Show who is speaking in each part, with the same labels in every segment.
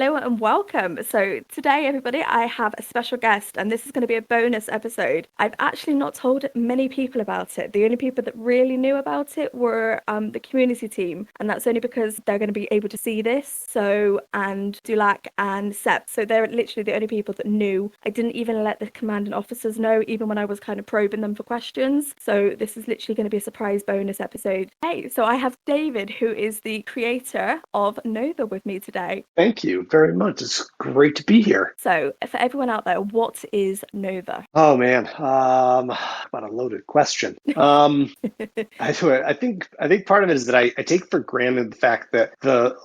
Speaker 1: Hello and welcome. So today, everybody, I have a special guest, and this is going to be a bonus episode. I've actually not told many people about it. The only people that really knew about it were the community team, and that's only because they're going to be able to see this. So, and Dulac and Sep. So they're literally the only people that knew. I didn't even let the commanding officers know, even when I was kind of probing them for questions. So this is literally going to be a surprise bonus episode. Hey, so I have David, who is the creator of Nova, with me today.
Speaker 2: Thank you very much. It's great to be here.
Speaker 1: So, for everyone out there, what is Nova?
Speaker 2: Oh man, what a loaded question. I think part of it is that I take for granted the fact that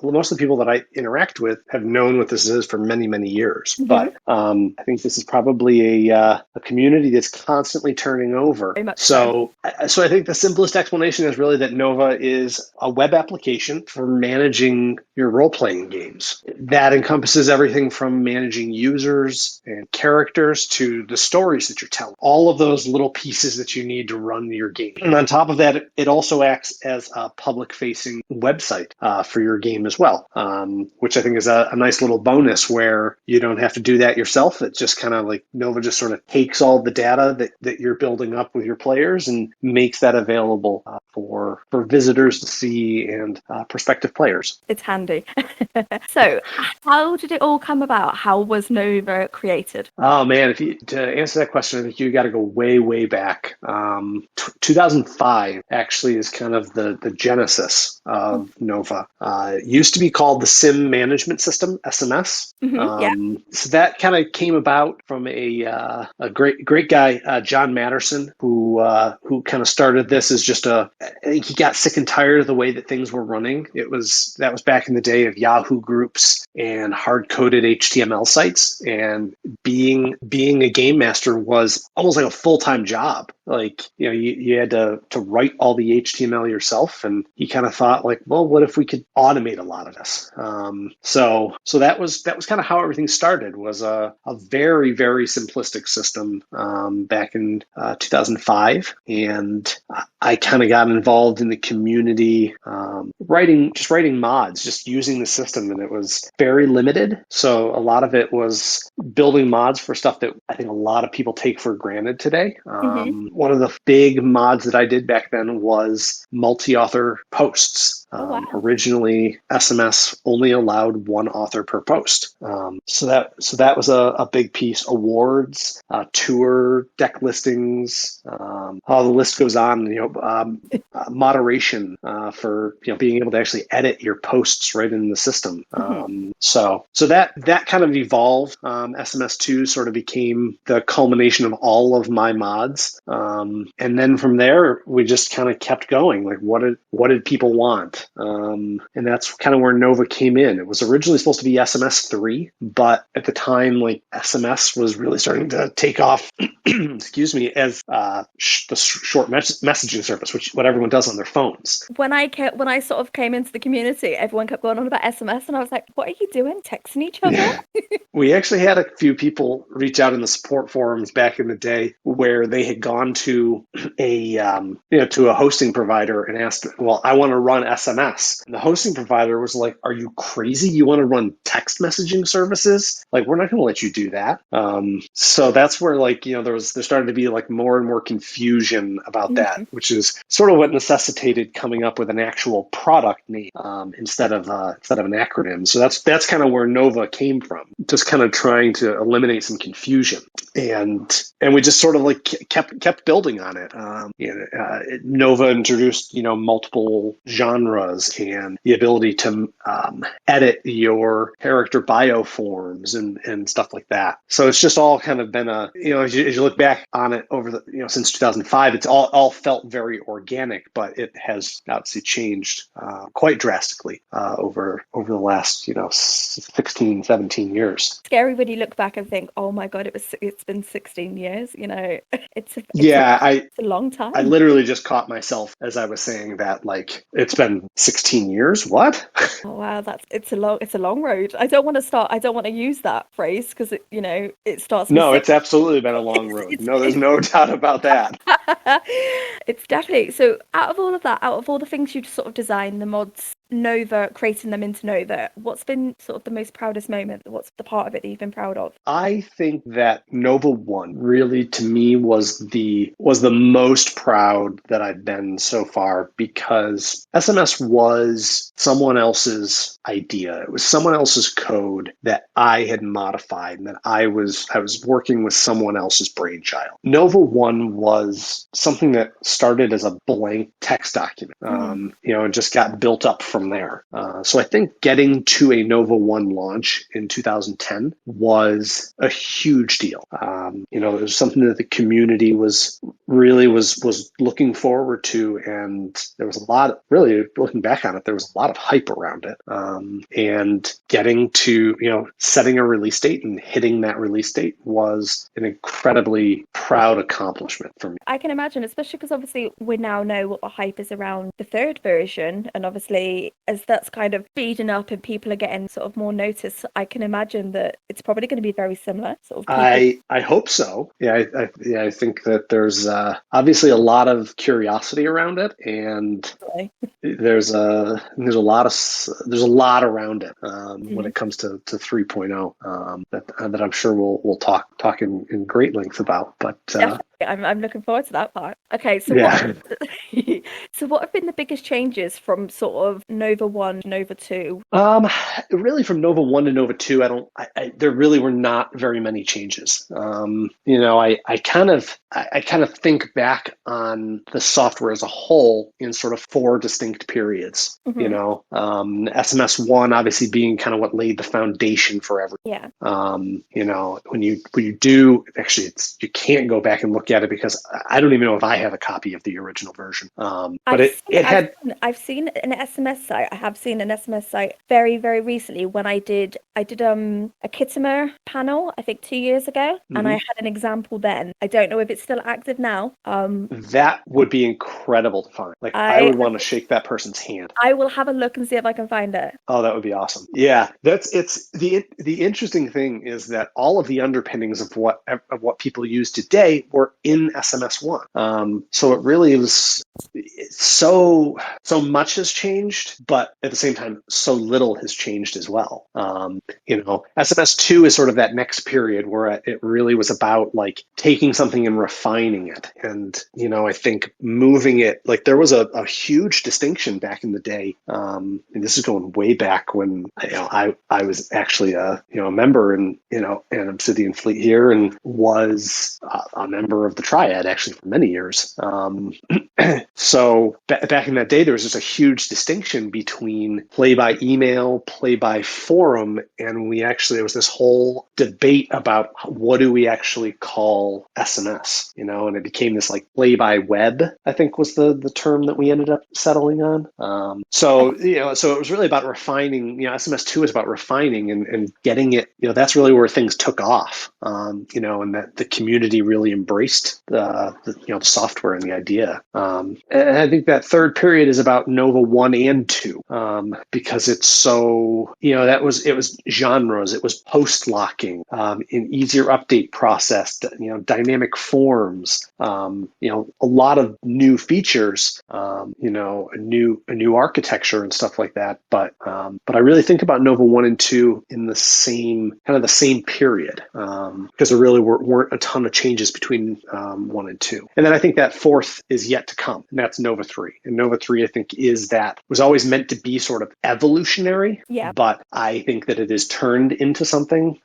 Speaker 2: most of the people that I interact with have known what this is for many, many years.
Speaker 1: Mhm.
Speaker 2: But I think this is probably a community that's constantly turning over.
Speaker 1: Very much
Speaker 2: So I think the simplest explanation is really that Nova is a web application for managing your role-playing games. That encompasses everything from managing users and characters to the stories that you're telling. All of those little pieces that you need to run your game. And on top of that, it also acts as a public-facing website for your game as well, which I think is a nice little bonus where you don't have to do that yourself. It just kind of like Nova just sort of takes all the data that you're building up with your players and makes that available for visitors to see and prospective players.
Speaker 1: It's handy. So, how did it all come about? How was Nova created?
Speaker 2: Oh man, to answer that question, I think you got to go way, way back. 2005 actually is kind of the genesis of Nova. It used to be called the Sim Management System, SMS.
Speaker 1: Yeah.
Speaker 2: So that kind of came about from a great guy, John Matterson, who kind of started this as just I think he got sick and tired of the way that things were running. That was back in the day of Yahoo groups and hard-coded HTML sites, and being a game master was almost like a full-time job. Like, you had to write all the HTML yourself, and he kind of thought like, well, what if we could automate a lot of this? So that was kind of how everything started, was a very, very simplistic system back in 2005, and I kind of got involved in the community, writing mods, just using the system, and it was very limited. So a lot of it was building mods for stuff that I think a lot of people take for granted today. One of the big mods that I did back then was multi-author posts.
Speaker 1: Oh, wow.
Speaker 2: Originally, SMS only allowed one author per post. So that was a big piece. Awards, tour, deck listings, the list goes on. Moderation for being able to actually edit your posts right in the system. So that kind of evolved. SMS2 sort of became the culmination of all of my mods, and then from there we just kind of kept going. Like, what did people want? And that's kind of where Nova came in. It was originally supposed to be SMS3, but at the time, like, SMS was really starting to take off. Excuse me, as the short messaging service, what everyone does on their phones.
Speaker 1: When I sort of came into the community, everyone kept going on about SMS, and I was like, "What are you doing? Texting each other?"
Speaker 2: We actually had a few people reach out in the support forums back in the day where they had gone to to a hosting provider and asked, "Well, I want to run SMS." And the hosting provider was like, "Are you crazy? You want to run text messaging services? Like, we're not going to let you do that." So that's where, like, there started to be like more and more confusion about that, which is sort of what necessitated coming up with an actual product name instead of an acronym. So that's kind of where Nova came from, just kind of trying to eliminate some confusion, and we just sort of like kept building on it. Nova introduced multiple genres and the ability to edit your character bio forms and stuff like that. So it's just all kind of been as you look back on it over the since 2005, it's all felt very organic, but it has obviously changed quite drastically over the last 16, 17 years.
Speaker 1: Scary when you look back and think, "Oh my God, it's been 16 years." It's a long time.
Speaker 2: I literally just caught myself as I was saying that, like, it's been 16 years. What?
Speaker 1: Oh wow, it's a long road. I don't want to use that phrase because it starts.
Speaker 2: No, it's absolutely been a long road. No, there's no doubt about that.
Speaker 1: It's definitely so out of all of that, out of all the things you sort of designed, the mods, Nova, creating them into Nova, what's been sort of the most proudest moment? What's the part of it that you've been proud of?
Speaker 2: I think that Nova One really, to me, was the most proud that I've been so far, because SMS was someone else's idea. It was someone else's code that I had modified, and that I was working with someone else's brainchild. Nova One was something that started as a blank text document,
Speaker 1: Hmm.
Speaker 2: and just got built up from there. So I think getting to a Nova One launch in 2010 was a huge deal. It was something that the community was looking forward to, and there was a lot. Really, looking back on it, there was a lot of hype around it. And getting to setting a release date and hitting that release date was an incredibly proud accomplishment for me.
Speaker 1: I can imagine, especially because obviously we now know what the hype is around the third version, and obviously as that's kind of speeding up and people are getting sort of more notice, I can imagine that it's probably going to be very similar. Sort of people.
Speaker 2: I hope so. I think that there's obviously a lot of curiosity around it, and there's a lot around it when
Speaker 1: Mhm.
Speaker 2: it comes to 3.0, that I'm sure we'll talk in great length about. But
Speaker 1: Definitely, I'm looking forward to that part. Okay, so what
Speaker 2: yeah.
Speaker 1: so what have been the biggest changes from sort of Nova 1 to Nova 2?
Speaker 2: Really, from Nova One to Nova Two, there really were not very many changes. I kind of think back on the software as a whole in sort of four distinct periods.
Speaker 1: Hmm.
Speaker 2: SMS One obviously being kind of what laid the foundation for everything.
Speaker 1: Yeah.
Speaker 2: When you do, actually, you can't go back and look at it, because I don't even know if I have a copy of the original version. But
Speaker 1: I've
Speaker 2: it
Speaker 1: seen,
Speaker 2: it
Speaker 1: I've
Speaker 2: had.
Speaker 1: seen, I've seen an SMS site. I have seen an SMS site very, very recently when I did a Kittimer panel, I think 2 years ago, and I
Speaker 2: Mhm.
Speaker 1: had an example then. I don't know if it's still active now.
Speaker 2: That would be incredible to find. Like, I
Speaker 1: I
Speaker 2: would want to shake that person's hand.
Speaker 1: I will have a look and see if I can find it.
Speaker 2: Oh, that would be awesome. Yeah, it's the interesting thing is that all of the underpinnings of what people use today were in SMS one. So it really was so much has changed, but at the same time, so little has changed as well. SMS two is sort of that next period where it really was about like taking something and refining it, and I think moving it, like, there was a huge distinction back in the day. And this is going way back when I was actually a member in Obsidian Fleet here, and was a member of the Triad actually for many years. So back in that day, there was just a huge distinction between play by email, play by forum, and there was this whole debate about what do we actually call SMS, and it became this like play by web, I think was the term that we ended up settling on.
Speaker 1: I,
Speaker 2: So it was really about refining. SMS2 is about refining and getting it. That's really where things took off. And that the community really embraced the software and the idea. And I think that third period is about Nova one and two, because it's so it was genres, it was post locking, an easier update process, dynamic forms, a lot of new features, a new architecture and stuff like that. But I really think about Nova one and two in the same period, because there really weren't a ton of changes between one and two. And then I think that fourth is yet to come, and that's Nova three. And Nova three, I think, was always meant to be sort of evolutionary,
Speaker 1: yeah.
Speaker 2: but I think that it is turned into something,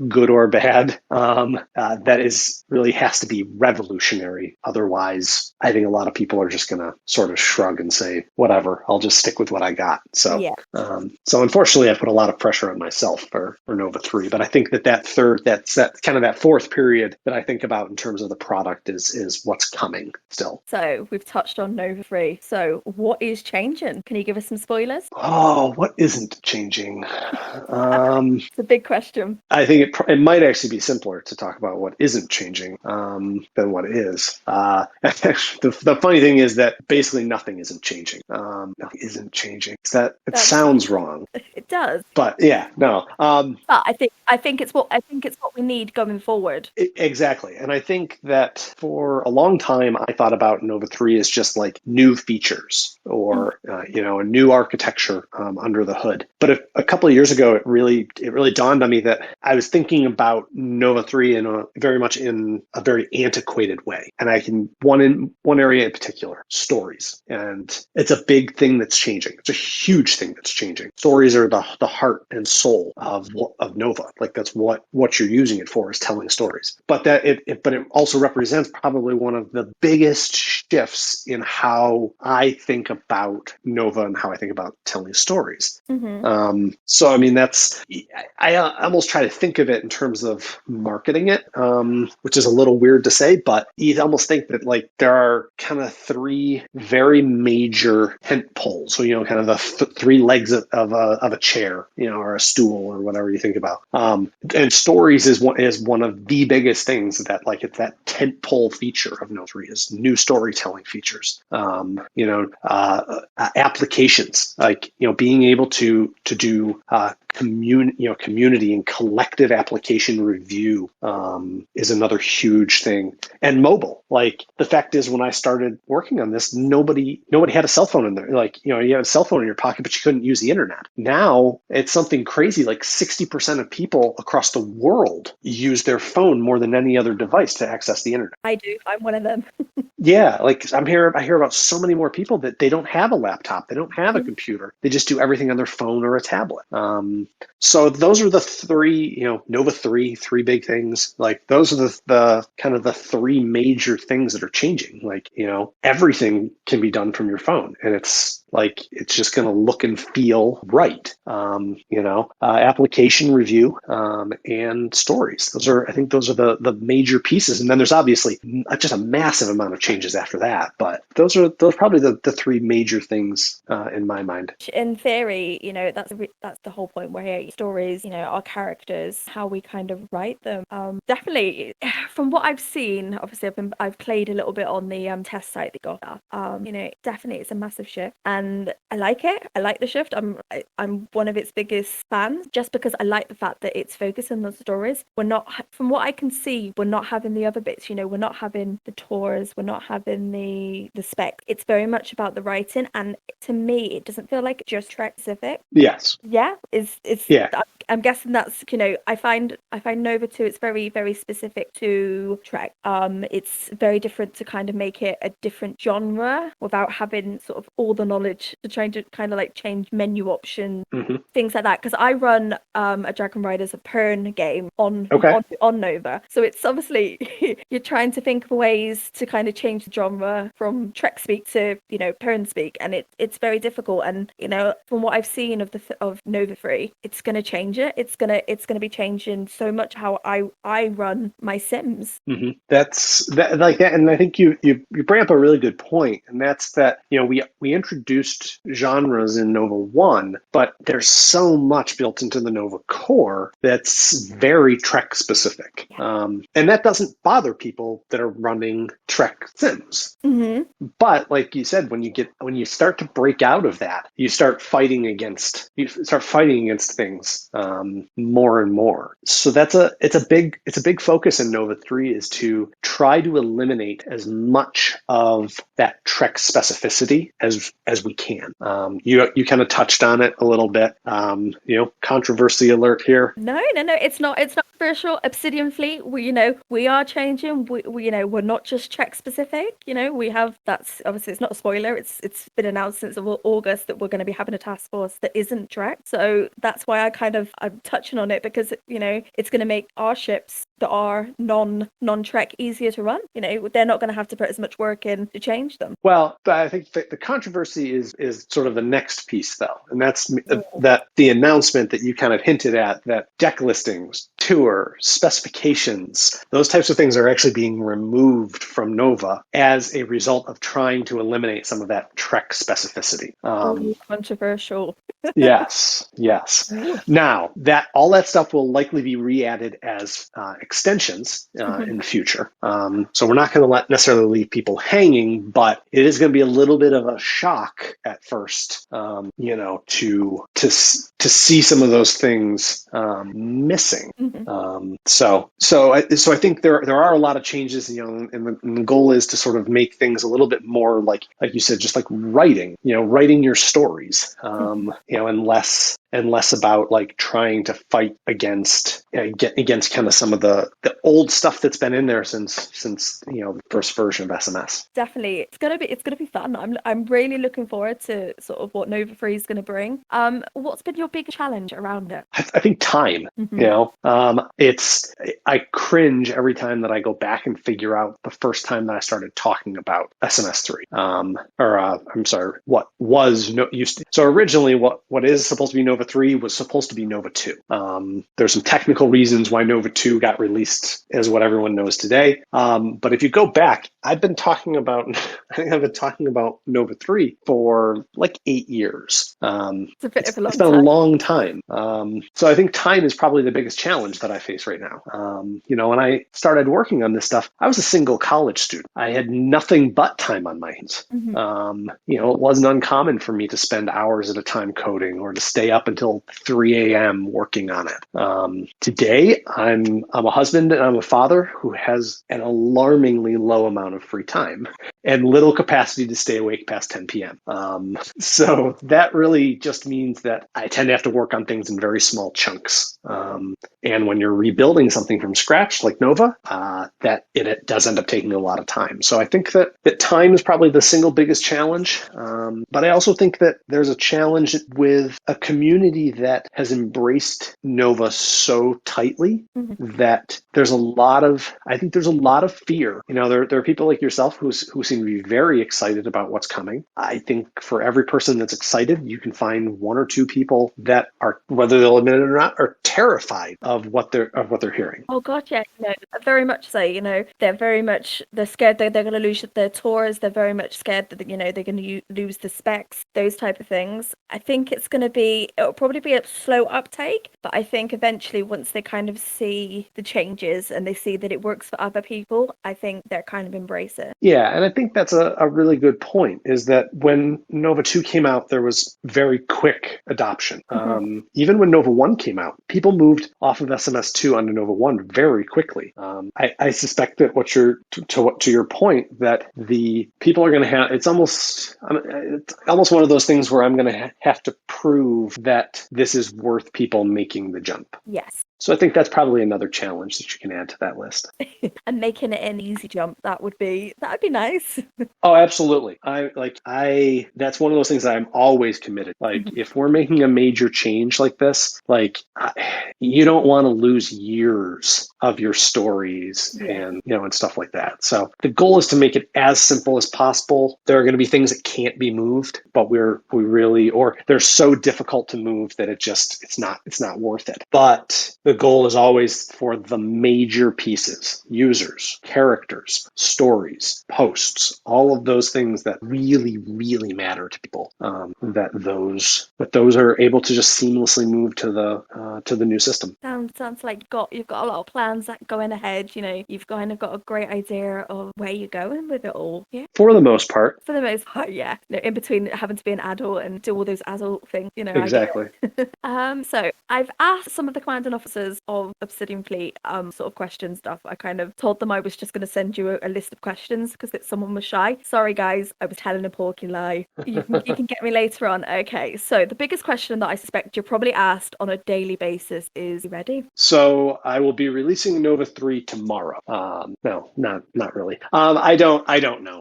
Speaker 2: good or bad, that is really has to be revolutionary. Otherwise, I think a lot of people are just going to sort of shrug and say, whatever, I'll just stick with what I got. So,
Speaker 1: Yeah.
Speaker 2: so unfortunately, I put a lot of pressure on myself for Nova 3. But I think that kind of that fourth period that I think about in terms of the product is what's coming still.
Speaker 1: So we've touched on Nova 3. So what is changing? Can you give us some spoilers?
Speaker 2: Oh, what isn't changing? Um,
Speaker 1: It's a big question.
Speaker 2: I think it might actually be simpler to talk about what isn't changing, than what is. The funny thing is that basically nothing isn't changing. Nothing isn't changing. It
Speaker 1: That's
Speaker 2: sounds wrong.
Speaker 1: It does.
Speaker 2: But yeah, no.
Speaker 1: But I think it's what we need going forward.
Speaker 2: Exactly. And I think that for a long time, I thought about Nova 3 as just like new features
Speaker 1: Mm.
Speaker 2: or, a new architecture under the hood. But a couple of years ago, it really dawned on me that I was thinking about Nova 3 very much in a very antiquated way. And one area in particular, stories. And it's a big thing that's changing. It's a huge thing that's changing. Stories are the heart and soul of Nova. Like that's what you're using it for, is telling stories. But it also represents probably one of the biggest shifts in how I think about Nova and how I think about telling stories.
Speaker 1: Hmm.
Speaker 2: So I mean, I almost try to think of it in terms of marketing it, which is a little weird to say, but you almost think that like there are kind of three very major tent poles. So kind of the three legs of a chair, or a stool or whatever you think about. And stories is one of the biggest things that like it's that tent pole feature of No3 is new storytelling features. Applications like being able to do community and collective application review is another huge thing. And mobile, like the fact is, when I started working on this, nobody had a cell phone in there. Like you had a cell phone in your pocket, but you couldn't use the internet. Now it's something crazy. Like 60% of people across the world use their phone more than any other device to access the internet.
Speaker 1: I do. I'm one of them.
Speaker 2: Yeah, like I hear about so many more people that they don't have a laptop, they don't have a computer, they just do everything on their phone or a tablet. So those are the three, Nova three big things. Like those are the kind of the three major things that are changing. Like everything can be done from your phone, and it's just going to look and feel right. Application review and stories. I think those are the major pieces, and then there's obviously just a massive amount of changes after that. But those are probably the three major things in my mind.
Speaker 1: In theory, that's the whole point. Where stories, our characters, how we kind of write them. Definitely, from what I've seen, obviously I've played a little bit on the test site that got that. Definitely it's a massive shift, and I like it. I like the shift. I'm one of its biggest fans, just because I like the fact that it's focusing on stories. We're not, from what I can see, we're not having the other bits. We're not having the tours. We're not having the spec. It's very much about the writing, and to me, it doesn't feel like just Trek specific.
Speaker 2: Yes.
Speaker 1: Yeah, it's
Speaker 2: Yeah.
Speaker 1: I'm guessing that's I find Nova 2, it's very very specific to Trek. It's very different to kind of make it a different genre without having sort of all the knowledge to trying to kind of like change menu options, things like that. Because I run a Dragon Riders of Pern game on Nova, so it's obviously you're trying to think of ways to kind of change the genre from Trek speak to Pern speak, and it's very difficult. And from what I've seen of Nova 3, it's going to change it. It's gonna be changing so much how I run my Sims.
Speaker 2: That's that like that, and I think you bring up a really good point, and that's that we introduced genres in Nova 1, but there's so much built into the Nova core that's very Trek specific, and that doesn't bother people that are running Trek Sims. But like you said, when you start to break out of that, you start fighting against things more and more. So it's a big focus in Nova 3 is to try to eliminate as much of that Trek specificity as we can. You kind of touched on it a little bit. Controversy alert here.
Speaker 1: No, it's not controversial. Obsidian Fleet, we are changing. We're not just Trek specific. That's obviously, it's not a spoiler. It's been announced since August that we're going to be having a task force that isn't Trek. So that's why I'm touching on it, because it's going to make our ships that are non-Trek easier to run. They're not going to have to put as much work in to change them.
Speaker 2: Well, I think the controversy is sort of the next piece, though, and that's that the announcement that you kind of hinted at, that deck listings, tour, specifications, those types of things are actually being removed from Nova as a result of trying to eliminate some of that Trek specificity.
Speaker 1: Controversial.
Speaker 2: Yes, yes. Now that all that stuff will likely be re-added as extensions in the future. So we're not going to necessarily leave people hanging, but it is going to be a little bit of a shock at first, to see some of those things missing.
Speaker 1: Mhm.
Speaker 2: So I think there are a lot of changes, and the goal is to sort of make things a little bit more like you said, just like writing your stories, and less about like trying to fight against kind of some of the old stuff that's been in there since the first version of SMS.
Speaker 1: Definitely, it's gonna be fun. I'm really looking forward to sort of what Nova 3 is gonna bring. What's been your biggest challenge around it?
Speaker 2: I think time.
Speaker 1: Hmm.
Speaker 2: I cringe every time that I go back and figure out the first time that I started talking about SMS3. I'm sorry, what was used to. So originally, what is supposed to be Nova 3 was supposed to be Nova 2. There's some technical reasons why Nova 2 got released as what everyone knows today. But if you go back, I've been talking about I think I've been talking about Nova 3 for like 8 years.
Speaker 1: It's a bit of a
Speaker 2: It's
Speaker 1: long
Speaker 2: been a
Speaker 1: time.
Speaker 2: long time. So I think time is probably the biggest challenge that I face right now. When I started working on this stuff, I was a single college student. I had nothing but time on my hands.
Speaker 1: Hmm.
Speaker 2: It wasn't uncommon for me to spend hours at a time coding or to stay up until 3 a.m. working on it. Today, I'm a husband and I'm a father who has an alarmingly low amount of free time and little capacity to stay awake past 10 p.m. So that really just means that I tend to have to work on things in very small chunks. And when you're rebuilding something from scratch like Nova, that it does end up taking a lot of time. So I think that time is probably the single biggest challenge. But I also think that there's a challenge with a community that has embraced Nova so tightly
Speaker 1: Hmm.
Speaker 2: that I think there's a lot of fear. There are people like yourself who seem to be very excited about what's coming. I think for every person that's excited, you can find one or two people that are, whether they'll admit it or not, are terrified of what they're hearing.
Speaker 1: Oh God, yeah, very much so. They're scared that they're going to lose their tours. They're very much scared that they're going to lose the specs, those type of things. I think it'll probably be a slow uptake, but I think eventually once they kind of see the changes and they see that it works for other people, I think they're kind of embrace it.
Speaker 2: Yeah, and I think that's a really good point, is that when Nova 2 came out, there was very quick adoption.
Speaker 1: Hmm.
Speaker 2: Even when Nova 1 came out, people moved off of SMS2 onto Nova 1 very quickly. I suspect that to your point, that the people are going to have, it's almost one of those things where I'm going to have to prove that this is worth people making the jump.
Speaker 1: Yes.
Speaker 2: So I think that's probably another challenge that you can add to that list.
Speaker 1: And making it an easy jump, that'd be nice.
Speaker 2: Oh, absolutely. That's one of those things that I'm always committed. Like, if we're making a major change like this, you don't want to lose years of your stories
Speaker 1: Yeah.
Speaker 2: and stuff like that. So the goal is to make it as simple as possible. There are going to be things that can't be moved, but or they're so difficult to move that it's not worth it. But the goal is always for the major pieces: users, characters, stories, posts, all of those things that really, really matter to people. That those are able to just seamlessly move to the new system.
Speaker 1: Sounds like you've got a lot of plans that going ahead. You've kind of got a great idea of where you're going with it all. Yeah.
Speaker 2: For the most part.
Speaker 1: For the most part, yeah. In between having to be an adult and do all those adult things, I get
Speaker 2: Exactly.
Speaker 1: it. So I've asked some of the commanding officers of Obsidian Fleet, sort of question stuff. I kind of told them I was just going to send you a list of questions because someone was shy. Sorry, guys, I was telling a porky lie. You can get me later on. Okay, so the biggest question that I suspect you're probably asked on a daily basis is, you ready?
Speaker 2: So I will be releasing Nova 3 tomorrow. No, not really. I don't know.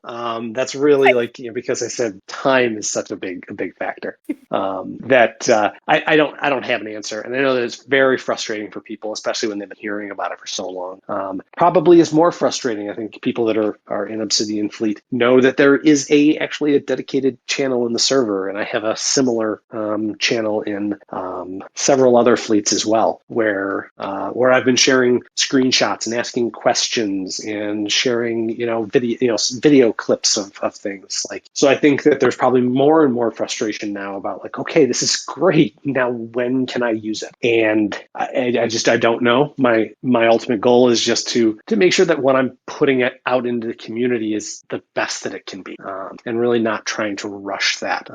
Speaker 2: That's really because I said time is such a big factor. That I don't have an answer, and I know that it's very frustrating for people, especially when they've been hearing about it for so long. Probably is more frustrating. I think people that are in Obsidian Fleet know that there is actually a dedicated channel in the server, and I have a similar channel in several other fleets as well, where I've been sharing screenshots and asking questions and sharing, video clips of things. Like, so I think that there's probably more and more frustration now about like, okay, this is great. Now, when can I use it? And I don't know. My ultimate goal is just to make sure that what I'm putting it out into the community is the best that it can be, and really not trying to rush that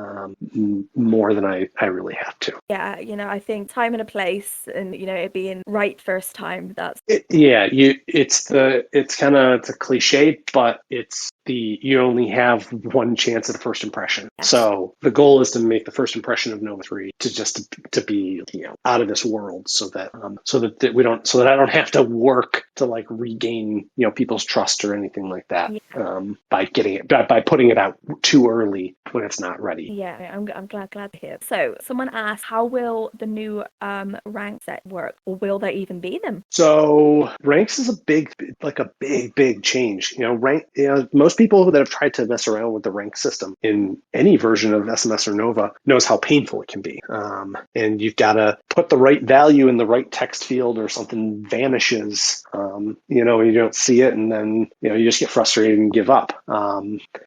Speaker 2: more than I really have to.
Speaker 1: Yeah, I think time and a place, and it being right first time.
Speaker 2: It's a cliche, but you only have one chance at a first impression.
Speaker 1: Yes.
Speaker 2: So the goal is to make the first impression of Nova 3 to be out of this world, so that I don't have to work to like regain people's trust or anything like that, by putting it out too early when it's not ready.
Speaker 1: Yeah, I'm glad to hear. So someone asked, how will the new rank set work, or will there even be them?
Speaker 2: So ranks is a big change. Most people that have tried to mess around with the rank system in any version of SMS or Nova knows how painful it can be. And you've got to put the right value in the right text field, or something vanishes. You don't see it, and then you just get frustrated and give up.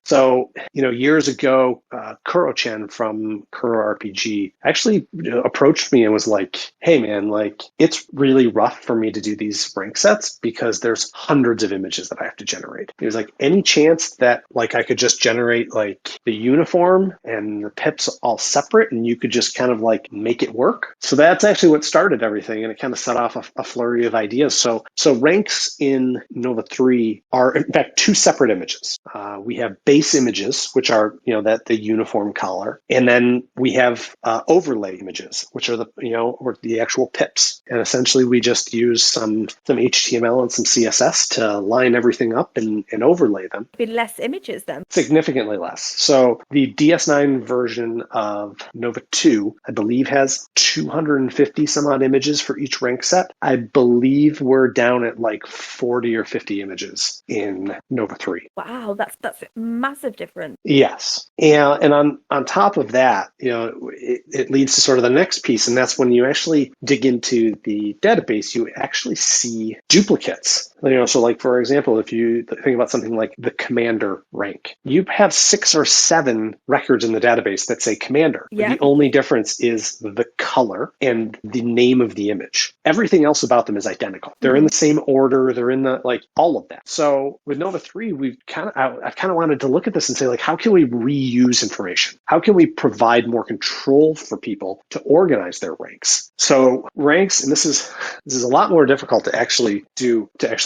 Speaker 2: So years ago, Kuro-chan from Kuro RPG actually approached me and was like, "Hey man, like it's really rough for me to do these rank sets because there's hundreds of images that I have to generate." He was like, "Any chance that like I could just generate like the uniform and the pips all separate, and you could just kind of like make it work?" So that's actually what started everything, and it kind of set off a flurry of ideas. So ranks in Nova 3 are in fact two separate images. We have base images, which are that the uniform color, and then we have overlay images, which are the actual pips. And essentially, we just use some HTML and some CSS to line everything up and overlay them.
Speaker 1: Be less images then?
Speaker 2: Significantly less. So the DS9 version of Nova 2, I believe, has 250 some odd images for each rank set. I believe we're down at like 40 or 50 images in Nova 3.
Speaker 1: Wow, that's a massive difference.
Speaker 2: Yes. And on top of that, it leads to sort of the next piece, and that's when you actually dig into the database, you actually see duplicates. So like, for example, if you think about something like the commander rank, you have 6 or 7 records in the database that say commander.
Speaker 1: Yeah.
Speaker 2: The only difference is the color and the name of the image. Everything else about them is identical. They're in the same order. They're in all of that. So with Nova 3, I've kind of wanted to look at this and say, like, how can we reuse information? How can we provide more control for people to organize their ranks? So ranks, and this is a lot more difficult to actually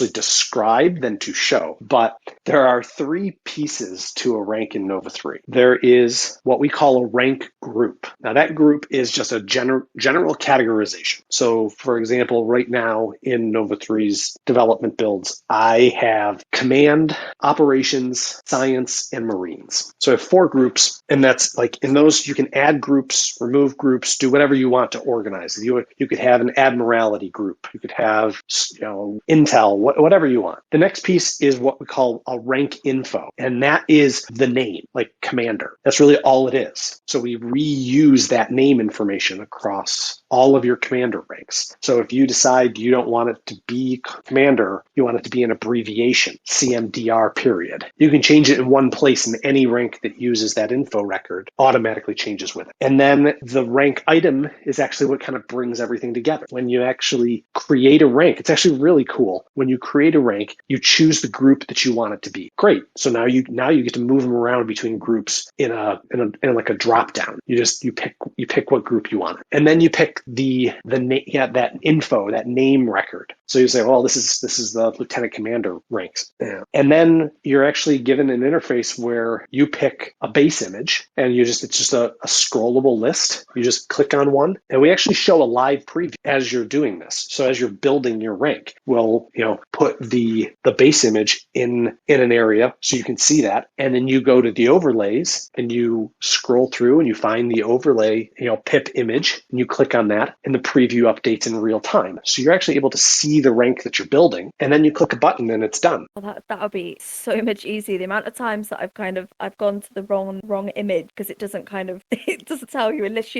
Speaker 2: describe than to show, but there are 3 pieces to a rank in Nova 3. There is what we call a rank group. Now that group is just a general categorization. So for example, right now in Nova 3's development builds, I have command, operations, science, and marines. So I have 4 groups, and that's like, in those you can add groups, remove groups, do whatever you want to organize. You could have an admiralty group. You could have intel, whatever you want. The next piece is what we call a rank info, and that is the name, like commander. That's really all it is. So we reuse that name information across all of your commander ranks. So if you decide you don't want it to be commander, you want it to be an abbreviation, CMDR period, you can change it in one place, and any rank that uses that info record automatically changes with it. And then the rank item is actually what kind of brings everything together. When you actually create a rank, it's actually really cool. When you create a rank, you choose the group that you want it to be. Great. So now you get to move them around between groups in like a drop down. You pick what group you want, and then you pick that info, that name record. So you say, well, this is the lieutenant commander ranks. Yeah. And then you're actually given an interface where you pick a base image, and it's just a scrollable list. You just click on one, and we actually show a live preview as you're doing this. So as you're building your rank, we'll put the base image in an area so you can see that, and then you go to the overlays and you scroll through and you find the overlay pip image, and you click on that, and the preview updates in real time. So you're actually able to see see the rank that you're building, and then you click a button and it's done.
Speaker 1: Well, that would be so much easier. The amount of times that I've gone to the wrong image because it doesn't it doesn't tell you unless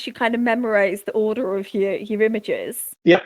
Speaker 1: you kind of memorize the order of your images.
Speaker 2: Yeah.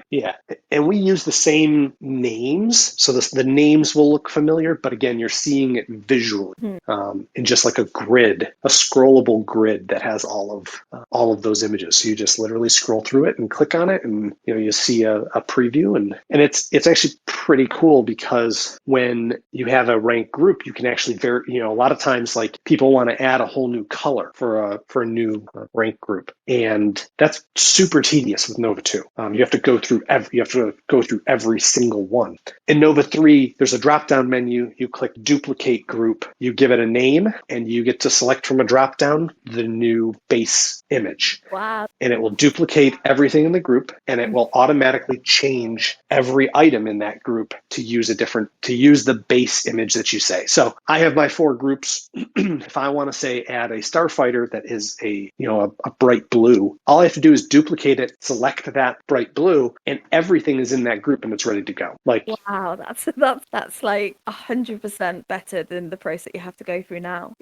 Speaker 2: And we use the same names, so the names will look familiar, but again, you're seeing it visually in just like a grid, a scrollable grid that has all of those images. So you just literally scroll through it and click on it, and you see a preview, and it's actually pretty cool because when you have a ranked group, you can actually a lot of times like people want to add a whole new color for a new ranked group, and that's super tedious with Nova 2. You have to go through every single one. In Nova 3, there's a drop-down menu. You click duplicate group, you give it a name, and you get to select from a drop-down the new base image.
Speaker 1: Wow.
Speaker 2: And it will duplicate everything in the group, and it will automatically change every item in that group to use the base image that you say. So I have my 4 groups. If I want to say add a starfighter that is a bright blue, all I have to do is duplicate it, select that bright blue, and everything is in that group and it's ready to go. Like,
Speaker 1: wow, that's like 100% better than the process that you have to go through now.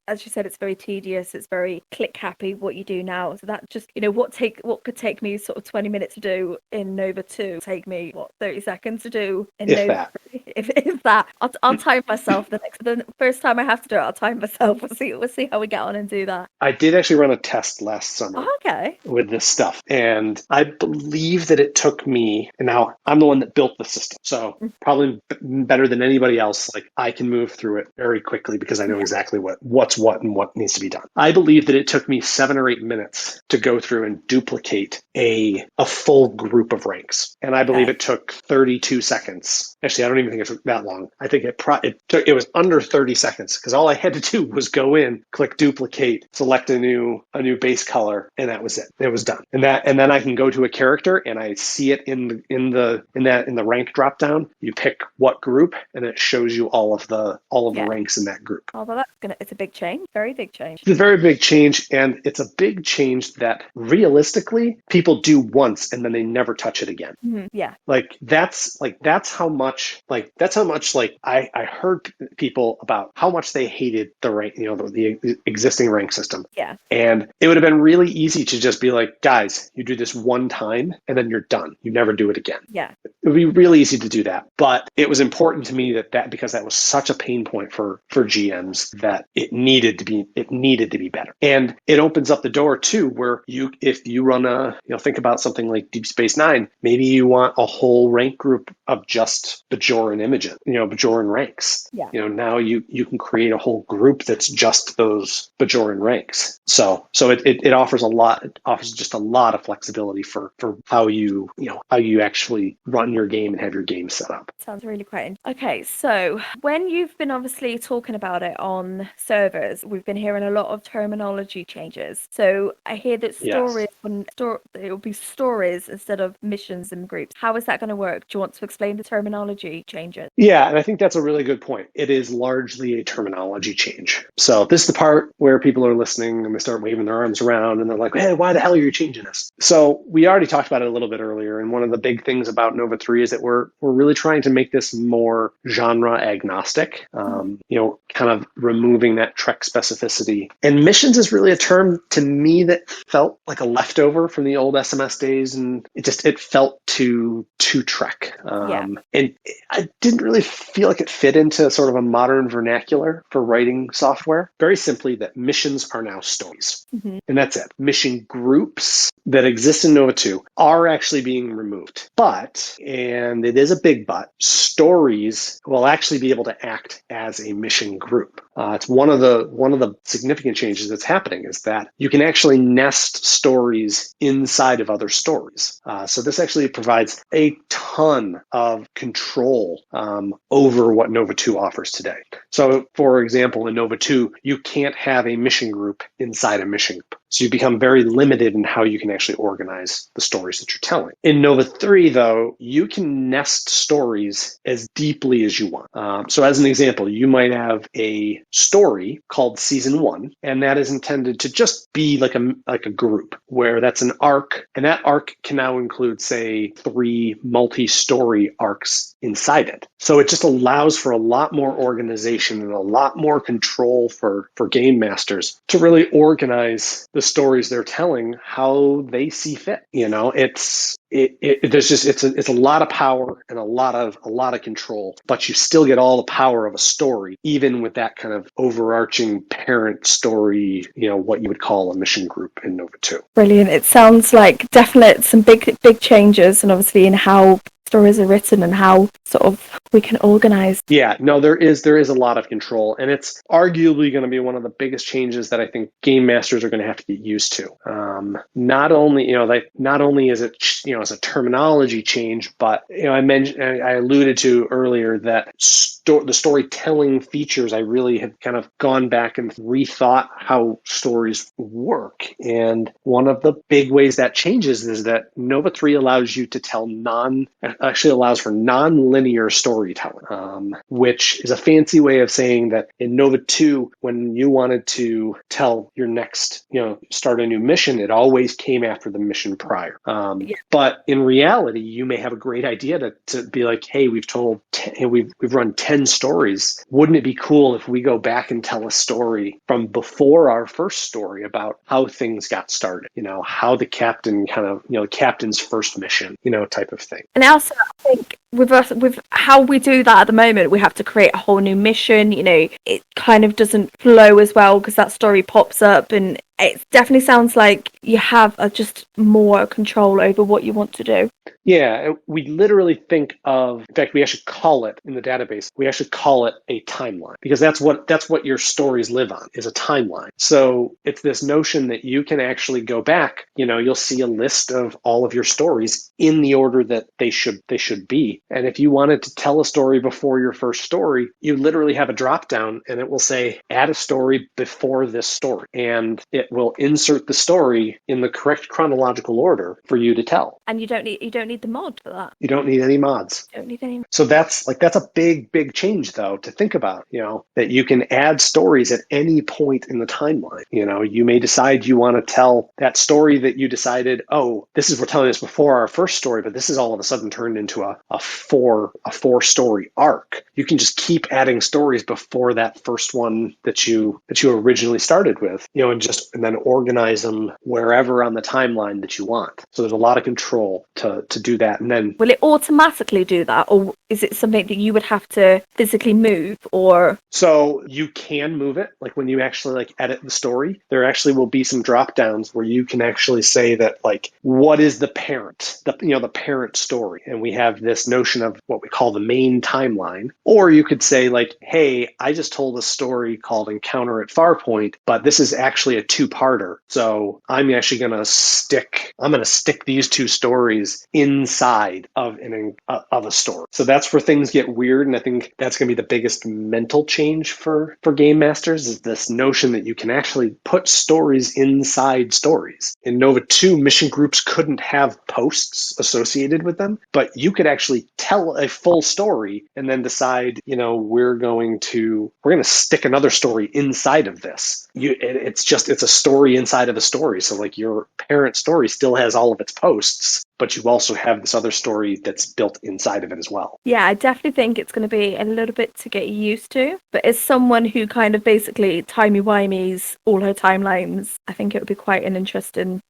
Speaker 1: As you said, it's very tedious. It's very click happy what you do now. So that just what could take me sort of 20 minutes to do in Nova 2 take me 30 seconds to do in Nova 3. If that, I'll time myself the first time I have to do it. I'll time myself. We'll see how we get on and do that.
Speaker 2: I did actually run a test last summer.
Speaker 1: Okay.
Speaker 2: With this stuff, and I believe that it took me, and now I'm the one that built the system, so probably better than anybody else, like I can move through it very quickly because I know exactly what's what and what needs to be done. I believe that it took me 7 or 8 minutes to go through and duplicate a full group of ranks, and I believe it took 32 seconds. Actually, I don't even think it took that long. I think it was under 30 seconds because all I had to do was go in, click duplicate, select a new base color, and that was it. It was done. And then I can go to a character and I see it in the rank drop down. You pick what group and it shows you all of the ranks in that group.
Speaker 1: Oh, well, it's a big change. Very big change.
Speaker 2: It's a very big change, and it's a big change that realistically people do once and then they never touch it again.
Speaker 1: Mm-hmm. Yeah.
Speaker 2: That's how much I heard people about how much they hated the rank, the existing rank system.
Speaker 1: Yeah.
Speaker 2: And it would have been really easy to just be like, guys, you do this one time and then you're done. You never do it again.
Speaker 1: Yeah.
Speaker 2: It would be really easy to do that. But it was important to me that because that was such a pain point for GMs that it needed to be better. And it opens up the door too, where if you run think about something like Deep Space Nine, maybe you want a whole rank group of just Bajoran images, Bajoran ranks.
Speaker 1: Yeah.
Speaker 2: Now you can create a whole group that's just those Bajoran ranks. So it offers just a lot of flexibility for how you actually run your game and have your game set up.
Speaker 1: Sounds really great. Okay, so when you've been obviously talking about it on servers, we've been hearing a lot of terminology changes. So I hear that stories it will be stories instead of missions and groups. How is that going to work? Do you want to explain the terminology changes?
Speaker 2: Yeah, and I think that's a really good point. It is largely a terminology change. So this is the part where people are listening and they start waving their arms around and they're like, hey, why the hell are you changing this? So we already talked about it a little bit earlier, and one of the big things about Nova 3 is that we're really trying to make this more genre agnostic, kind of removing that Trek specificity. And missions is really a term to me that felt like a leftover from the old SMS days, and it felt too Trek. And I didn't really feel like it fit into sort of a modern vernacular for writing software. Very simply, that missions are now stories.
Speaker 1: Mm-hmm.
Speaker 2: And that's it. Mission groups that exist in Nova 2 are actually being removed. But, and it is a big but, stories will actually be able to act as a mission group. It's one of the significant changes that's happening is that you can actually nest stories inside of other stories. So this actually provides a ton of control control over what Nova 2 offers today. So, for example, in Nova 2, you can't have a mission group inside a mission group. So you become very limited in how you can actually organize the stories that you're telling. In Nova 3, though, you can nest stories as deeply as you want. So as an example, you might have a story called Season 1, and that is intended to just be like a group, where that's an arc, and that arc can now include, say, 3 multi-story arcs inside it. So it just allows for a lot more organization and a lot more control for game masters to really organize the stories they're telling how they see fit. It's a lot of power and a lot of control, but you still get all the power of a story, even with that kind of overarching parent story, what you would call a mission group in Nova 2.
Speaker 1: Brilliant. It sounds like definitely some big changes, and obviously in how stories are written and how sort of we can organize.
Speaker 2: Yeah, no, there is a lot of control, and it's arguably going to be one of the biggest changes that I think game masters are going to have to get used to. Not only is it as a terminology change, but I alluded to earlier that the storytelling features, I really have kind of gone back and rethought how stories work, and one of the big ways that changes is that Nova 3 allows you to tell allows for non-linear storytelling, which is a fancy way of saying that in Nova 2, when you wanted to tell your next, start a new mission, it always came after the mission prior. But in reality, you may have a great idea to be like, hey, we've run 10 stories. Wouldn't it be cool if we go back and tell a story from before our first story about how things got started, how the captain kind of, captain's first mission, type of thing.
Speaker 1: And also, I think with how we do that at the moment, we have to create a whole new mission. It kind of doesn't flow as well because that story pops up, and it definitely sounds like you have just more control over what you want to do.
Speaker 2: Yeah, we literally think of, in fact, we actually call it in the database, we actually call it a timeline, because that's what your stories live on, is a timeline. So it's this notion that you can actually go back, you'll see a list of all of your stories in the order that they should be. And if you wanted to tell a story before your first story, you literally have a drop down and it will say, add a story before this story. And it will insert the story in the correct chronological order for you to tell.
Speaker 1: And you don't need the mod for that.
Speaker 2: You don't need any mods.
Speaker 1: You don't need any.
Speaker 2: So that's a big change, though, to think about, that you can add stories at any point in the timeline. You may decide you want to tell that story that you decided, we're telling this before our first story, but this is all of a sudden turned into a four story arc. You can just keep adding stories before that first one that you originally started with, and then organize them wherever on the timeline that you want. So there's a lot of control to do that. And then
Speaker 1: will it automatically do that, or is it something that you would have to physically move? Or
Speaker 2: so you can move it, like when you actually edit the story, there actually will be some drop downs where you can actually say that what is the parent, the parent story, and we have this notion of what we call the main timeline. Or you could say hey, I just told a story called Encounter at Farpoint, but this is actually a 2-parter, so I'm actually going to stick these 2 stories inside of a story. So that's where things get weird, and I think that's going to be the biggest mental change for game masters, is this notion that you can actually put stories inside stories. In Nova 2, mission groups couldn't have posts associated with them, but you could actually tell a full story and then decide, we're going to stick another story inside of this. It's a story inside of a story. So your parent story still has all of its posts, but you also have this other story that's built inside of it as well.
Speaker 1: Yeah, I definitely think it's going to be a little bit to get used to. But as someone who kind of basically timey-wimeys all her timelines, I think it would be quite an interesting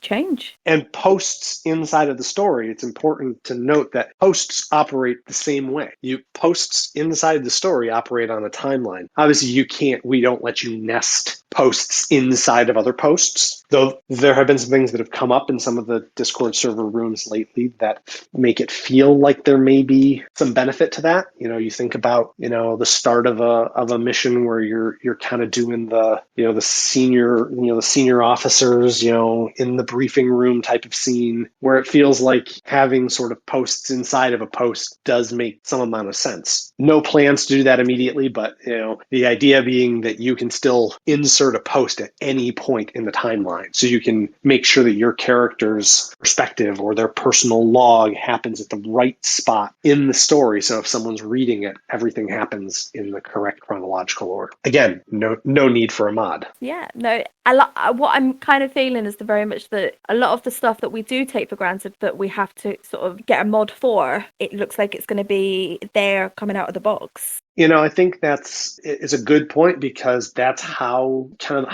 Speaker 1: change.
Speaker 2: And posts inside of the story, it's important to note that posts operate the same way. Posts inside the story operate on a timeline. Obviously, we don't let you nest posts inside of other posts, though there have been some things that have come up in some of the Discord Discord server rooms lately that make it feel like there may be some benefit to that. You think about, the start of a mission where you're kind of doing the senior officers, in the briefing room type of scene, where it feels like having sort of posts inside of a post does make some amount of sense. No plans to do that immediately, but the idea being that you can still insert a post at any point in the timeline, so you can make sure that your character's perspective or their personal log happens at the right spot in the story. So if someone's reading it, everything happens in the correct chronological order. Again, no need for a mod.
Speaker 1: Yeah, no, what I'm kind of feeling is very much that a lot of the stuff that we do take for granted that we have to sort of get a mod for, it looks like it's going to be there coming out of the box.
Speaker 2: I think it's a good point, because that's how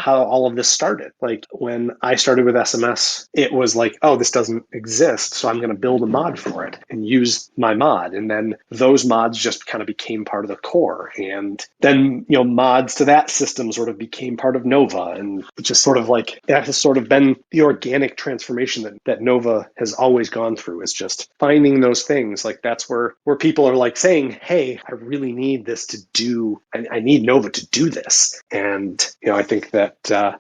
Speaker 2: all of this started. Like when I started with SMS, it was like, oh, this doesn't exist, so I'm going to build a mod for it and use my mod. And then those mods just kind of became part of the core. And then, mods to that system sort of became part of Nova. And it's just sort of like, that has sort of been the organic transformation that Nova has always gone through, is just finding those things. Like that's where people are like saying, hey, I really need this to do, I need Nova to do this. And I think that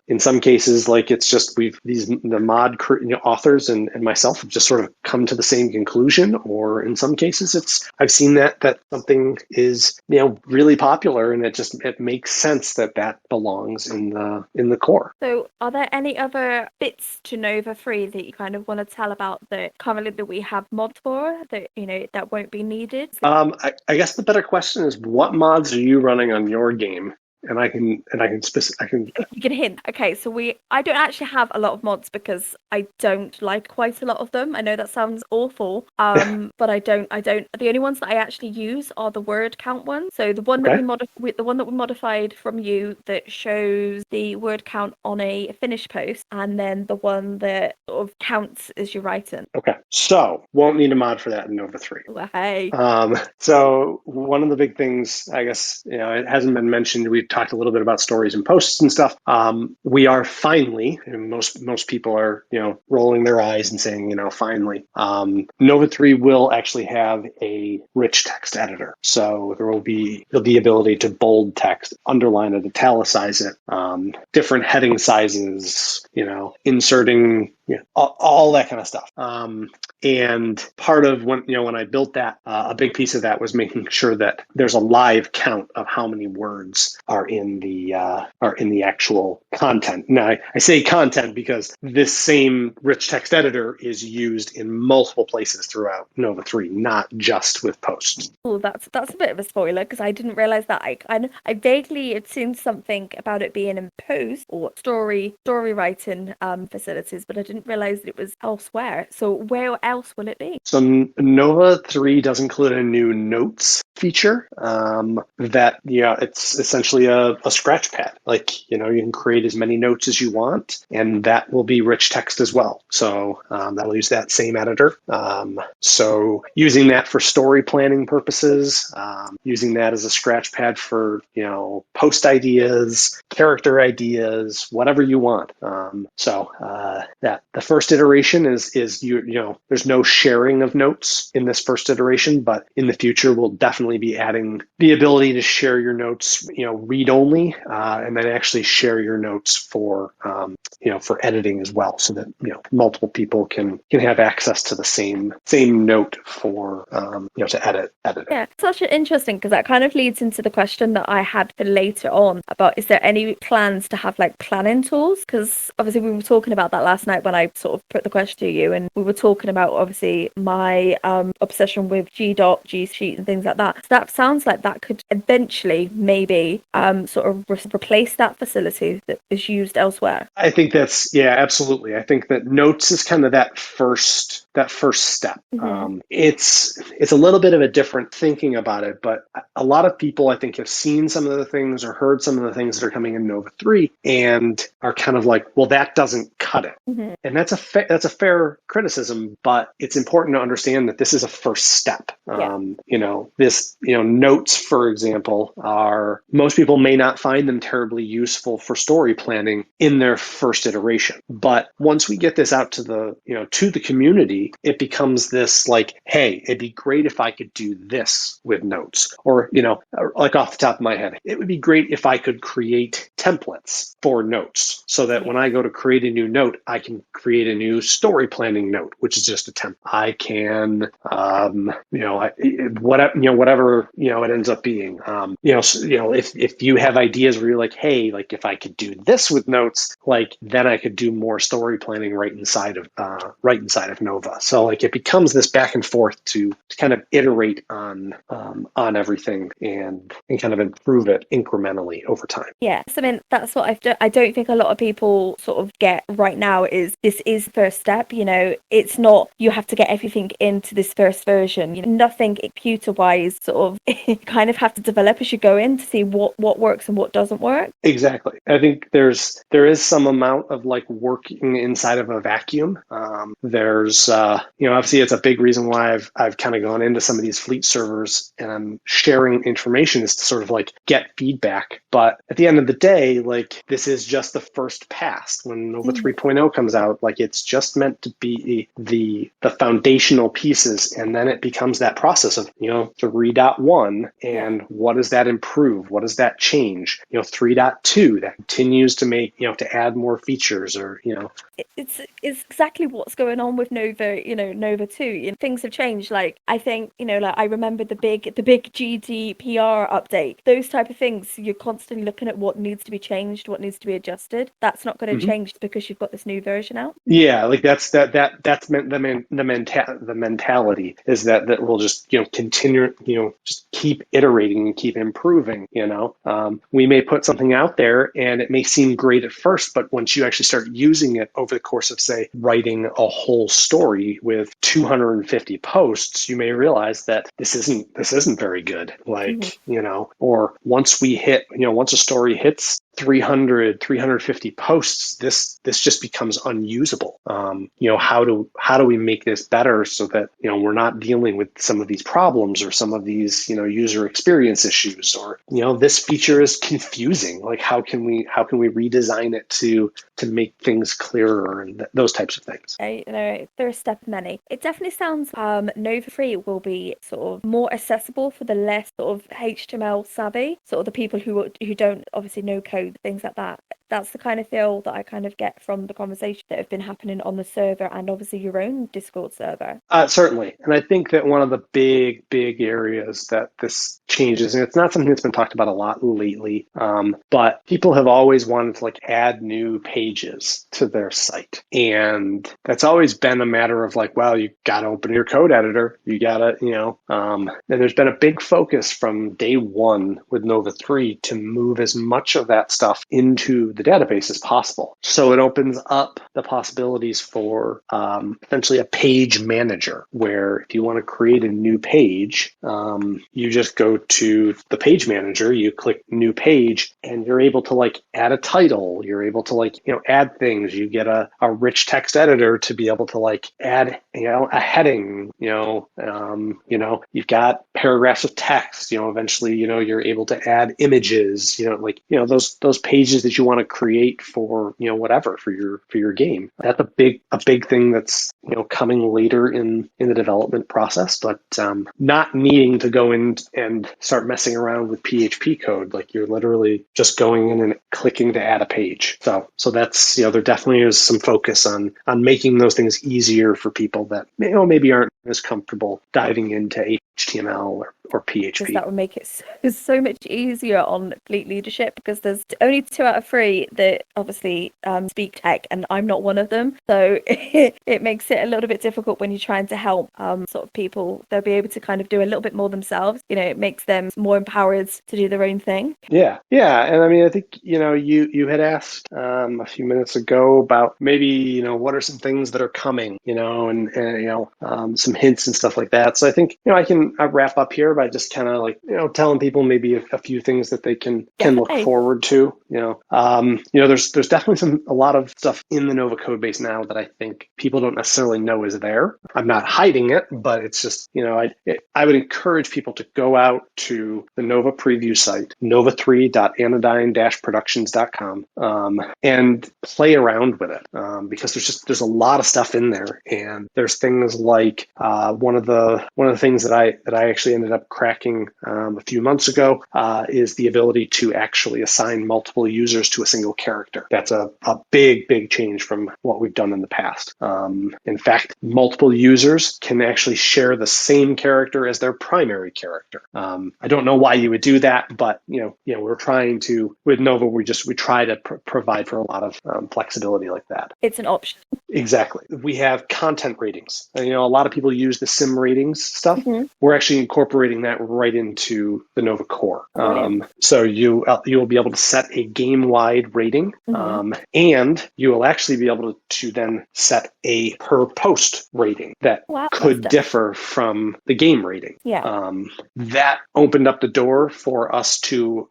Speaker 2: in some cases, like it's just the mod authors and myself have just sort of come to the same conclusion, or in some cases I've seen that something is really popular, and it makes sense that belongs in the core.
Speaker 1: So are there any other bits to Nova 3 that you kind of want to tell about that currently that we have mods for that that won't be needed?
Speaker 2: I guess the better question is, what mods are you running on your game? And I can
Speaker 1: You can hint. Okay, so I don't actually have a lot of mods because I don't like quite a lot of them. I know that sounds awful, but I don't. The only ones that I actually use are the word count ones. So the one that the one that we modified from you that shows the word count on a finish post, and then the one that sort of counts as you're writing.
Speaker 2: Okay, so won't need a mod for that in Nova 3.
Speaker 1: Well, hey.
Speaker 2: So one of the big things, I guess, it hasn't been mentioned. We've talked a little bit about stories and posts and stuff. We are finally, and most people are, rolling their eyes and saying, finally, Nova 3 will actually have a rich text editor. So there'll be the ability to bold text, underline it, italicize it, different heading sizes, inserting, all that kind of stuff. And part of when I built that, a big piece of that was making sure that there's a live count of how many words are in the actual content. Now, I say content because this same rich text editor is used in multiple places throughout Nova 3, not just with posts.
Speaker 1: Oh, that's a bit of a spoiler because I didn't realize that. I vaguely had seen something about it being in post or story writing facilities, but I didn't realize that it was elsewhere. So where else will it be?
Speaker 2: So Nova 3 does include a new notes feature it's essentially a scratch pad. Like, you can create as many notes as you want, and that will be rich text as well. So that'll use that same editor. So using that for story planning purposes, using that as a scratch pad for, post ideas, character ideas, whatever you want. That the first iteration is there's no sharing of notes in this first iteration, but in the future we'll definitely be adding the ability to share your notes, read only, and then actually share your notes for editing as well, so that multiple people can have access to the same note for to edit it.
Speaker 1: Yeah, such an interesting, because that kind of leads into the question that I had for later on about, is there any plans to have like planning tools? Because obviously we were talking about that last night when I sort of put the question to you, and we were talking about obviously my obsession with G Sheet and things like that. So that sounds like that could eventually maybe sort of replace that facility that is used elsewhere.
Speaker 2: I think that's, yeah, absolutely. I think that notes is kind of that first that first step.
Speaker 1: Hmm.
Speaker 2: It's a little bit of a different thinking about it, but a lot of people I think have seen some of the things or heard some of the things that are coming in Nova 3 and are kind of like, well, that doesn't cut it.
Speaker 1: Hmm.
Speaker 2: And that's a fair criticism, but it's important to understand that this is a first step.
Speaker 1: Yeah.
Speaker 2: Notes, for example, are most people may not find them terribly useful for story planning in their first iteration. But once we get this out to the community, it becomes this like, hey, it'd be great if I could do this with notes. Or, like off the top of my head, it would be great if I could create templates for notes so that when
Speaker 1: Yeah.
Speaker 2: I go to create a new note, I can create a new story planning note, which is just a template. I can, whatever it ends up being. If you have ideas where you're like, hey, like if I could do this with notes, like then I could do more story planning right inside of Nova. So like it becomes this back and forth to kind of iterate on everything and kind of improve it incrementally over time.
Speaker 1: Yeah, so I mean that's what I don't think a lot of people sort of get right now is this is the first step. It's not you have to get everything into this first version. Nothing computer wise sort of you kind of have to develop as you go in to see what works and what doesn't work.
Speaker 2: Exactly. I think there is some amount of like working inside of a vacuum. There's obviously it's a big reason why I've kind of gone into some of these fleet servers and I'm sharing information is to sort of like get feedback. But at the end of the day, like this is just the first pass. When Nova
Speaker 1: Mhm.
Speaker 2: 3.0 comes out, like it's just meant to be the foundational pieces, and then it becomes that process of 3.1
Speaker 1: Yeah.
Speaker 2: and what does that improve? What does that change? 3.2 that continues to make to add more features or
Speaker 1: It's exactly what's going on with Nova 2. Things have changed. Like I think, like I remember the big GDPR update. Those type of things, you're constantly looking at what needs to be changed, what needs to be adjusted. That's not going to
Speaker 2: Mhm.
Speaker 1: change because you've got this new version out.
Speaker 2: Yeah, like that's the mentality is that we'll just continue just keep iterating and keep improving. We may put something out there and it may seem great at first, but once you actually start using it over the course of say writing a whole story with 250 posts, you may realize that this isn't very good.
Speaker 1: Mhm.
Speaker 2: Like or once a story hits 350 posts, this just becomes unusable. How do we make this better so that we're not dealing with some of these problems or some of these user experience issues, or this feature is confusing. Like how can we redesign it to make things clearer and those types of things.
Speaker 1: They're a step many. It definitely sounds Nova 3 will be sort of more accessible for the less sort of HTML savvy, sort of the people who don't obviously know code, things like that. That's the kind of feel that I kind of get from the conversation that have been happening on the server and obviously your own Discord server.
Speaker 2: Certainly. And I think that one of the big areas that this changes, and it's not something that's been talked about a lot lately, but people have always wanted to like add new pages to their site. And that's always been a matter of like, well, you got to open your code editor. You got to, and there's been a big focus from day one with Nova 3 to move as much of that stuff into the database as possible. So it opens up the possibilities for essentially a page manager, where if you want to create a new page, you just go to the page manager, you click new page, and you're able to like add a title. You're able to like add things. You get a rich text editor to be able to like add a heading. You've got paragraphs of text. Eventually you're able to add images. Those pages that you want to create for whatever for your game. That's a big thing that's coming later in the development process, but not needing to go in and start messing around with PHP code. Like you're literally just going in and clicking to add a page. So that's there definitely is some focus on making those things easier for people that maybe aren't as comfortable diving into HTML or
Speaker 1: because that
Speaker 2: PHP.
Speaker 1: would make it so much easier on fleet leadership, because there's only 2 out of 3 that obviously speak tech, and I'm not one of them. So it makes it a little bit difficult when you're trying to help sort of people. They'll be able to kind of do a little bit more themselves. It makes them more empowered to do their own thing.
Speaker 2: Yeah, yeah, and I mean, I think you had asked a few minutes ago about maybe what are some things that are coming, and some hints and stuff like that. So I think I can wrap up here by just kind of like telling people maybe a few things that they can look
Speaker 1: Definitely.
Speaker 2: forward to. There's definitely a lot of stuff in the Nova code base now that I think people don't necessarily know is there. I'm not hiding it, but it's just I would encourage people to go out to the Nova preview site, nova3.anodyne-productions.com, and play around with it, because there's a lot of stuff in there, and there's things like one of the things that I actually ended up cracking a few months ago is the ability to actually assign multiple users to a single character. That's a big change from what we've done in the past. In fact, multiple users can actually share the same character as their primary character. I don't know why you would do that, but we're trying to, with Nova, we try to provide for a lot of flexibility like that.
Speaker 1: It's an option.
Speaker 2: Exactly. We have content ratings. A lot of people use the sim ratings stuff.
Speaker 1: Mhm.
Speaker 2: We're actually incorporating that right into the Nova core.
Speaker 1: Brilliant.
Speaker 2: So you will be able to set a game-wide rating, and you will actually be able to then set a per post rating that
Speaker 1: Wow, that's
Speaker 2: could differ from the game rating.
Speaker 1: yeah.
Speaker 2: That opened up the door for us to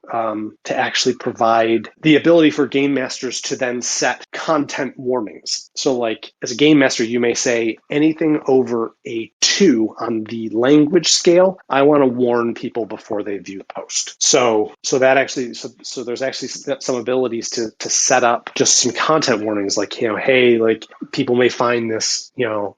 Speaker 2: actually provide the ability for game masters to then set content warnings. So like as a game master, you may say anything over a 2 on the language scale, I want to warn people before they view the post. So that actually, so there's actually some abilities to set up just some content warnings, like, hey, like people may find this,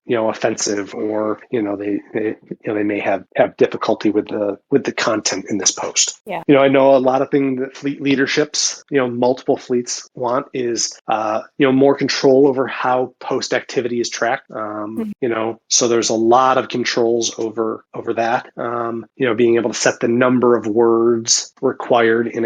Speaker 2: offensive, or, they may have difficulty with the content in this post.
Speaker 1: Yeah.
Speaker 2: I know a lot of things that fleet leaderships, multiple fleets want is, more control over how post activity is tracked. So there's a lot of controls over that. Being able to set the number of words required in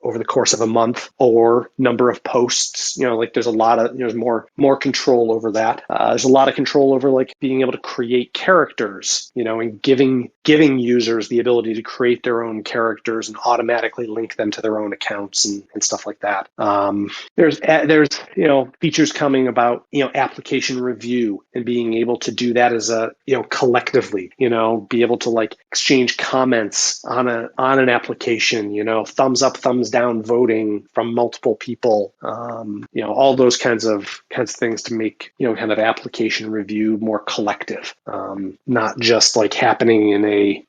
Speaker 2: over the course of a month, or number of posts. Like there's a lot of there's more control over that. There's a lot of control over like being able to create characters. And giving users the ability to create their own characters and automatically link them to their own accounts and stuff like that. There's features coming about application review, and being able to do that as a collectively, be able to like exchange comments on an application, thumbs up, thumbs down voting from multiple people, all those kinds of things to make kind of application review more collective, not just like happening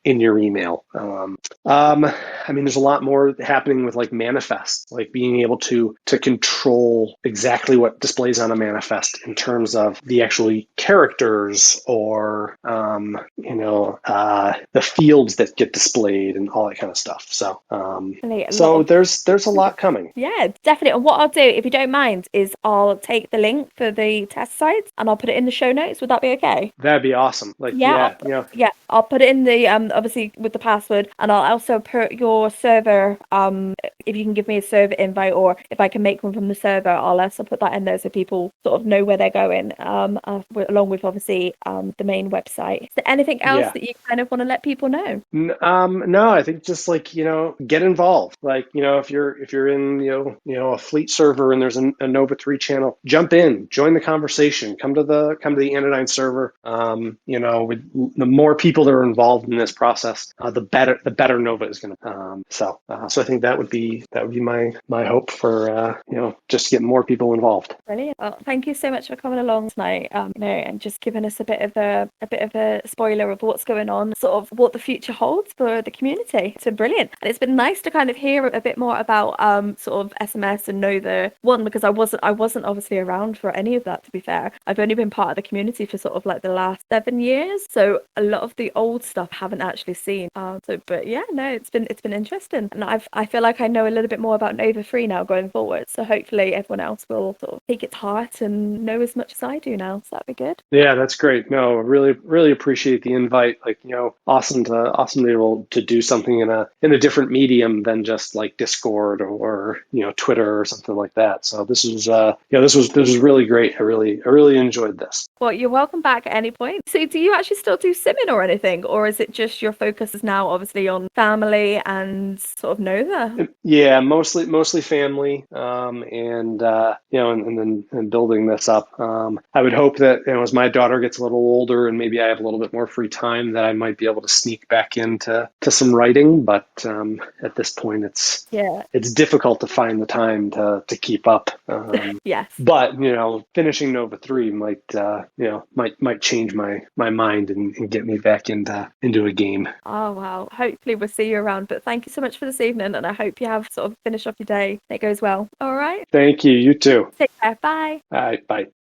Speaker 2: in your email. I mean, there's a lot more happening with like manifest, like being able to control exactly what displays on a manifest in terms of the actual characters, or the fields that get displayed and all that kind of stuff. So there's a lot coming.
Speaker 1: Yeah, definitely. And what I'll do, if you don't mind, is I'll take the link for the test sites and I'll put it in the show notes. Would that be okay?
Speaker 2: That'd be awesome. Like,
Speaker 1: Yeah, yeah. I'll put it in the obviously with the password, and I'll also put your server. If you can give me a server invite, or if I can make one from the server, I'll also put that in there so people sort of know where they're going. Along with obviously the main website. Is there anything else that you kind of want to let people know?
Speaker 2: No, I think just like get involved. Like if you're in a fleet server and there's a Nova 3 channel, jump in, join the conversation, come to the Anodyne server. With the more people that are involved in this process, the better Nova is going to. So I think that would be my hope for just getting more people involved.
Speaker 1: Brilliant. Well, thank you so much for coming along tonight. And just giving us a bit of a spoiler of what's going on, sort of what the future holds for the community. So brilliant. And it's been nice to kind of hear a bit more about sort of SMS and Nova 1, because I wasn't obviously around for any of that, to be fair. I've only been part of the community for sort of like the last 7 years, so a lot of the old stuff haven't actually seen. But yeah, no, it's been interesting, and I feel like I know a little bit more about Nova 3 now going forward. So hopefully everyone else will sort of take it to heart and know as much as I do now. So that'd be good.
Speaker 2: Yeah, that's great. No, really appreciate the invite. Like, awesome awesome to be able to do something in a different medium than just like Discord or Twitter or something like that. So this was this was really great. I really enjoyed this.
Speaker 1: Well, you're welcome back at any point. So do you actually still do simming or anything, or is it just your focus is now obviously on family and sort of Nova?
Speaker 2: Yeah, mostly family, and building this up. I would hope that as my daughter gets a little older and maybe I have a little bit more free time, that I might be able to sneak back into some writing. But at this point, it's difficult to find the time to keep up.
Speaker 1: Yes.
Speaker 2: But finishing Nova 3 might change my mind and get me back into a game.
Speaker 1: Oh wow. Hopefully we'll see you around. But thank you so much for this evening, and I hope you have sort of finish off your day. It goes well. All right.
Speaker 2: Thank you. You too.
Speaker 1: Take care. Bye.
Speaker 2: All right. Bye.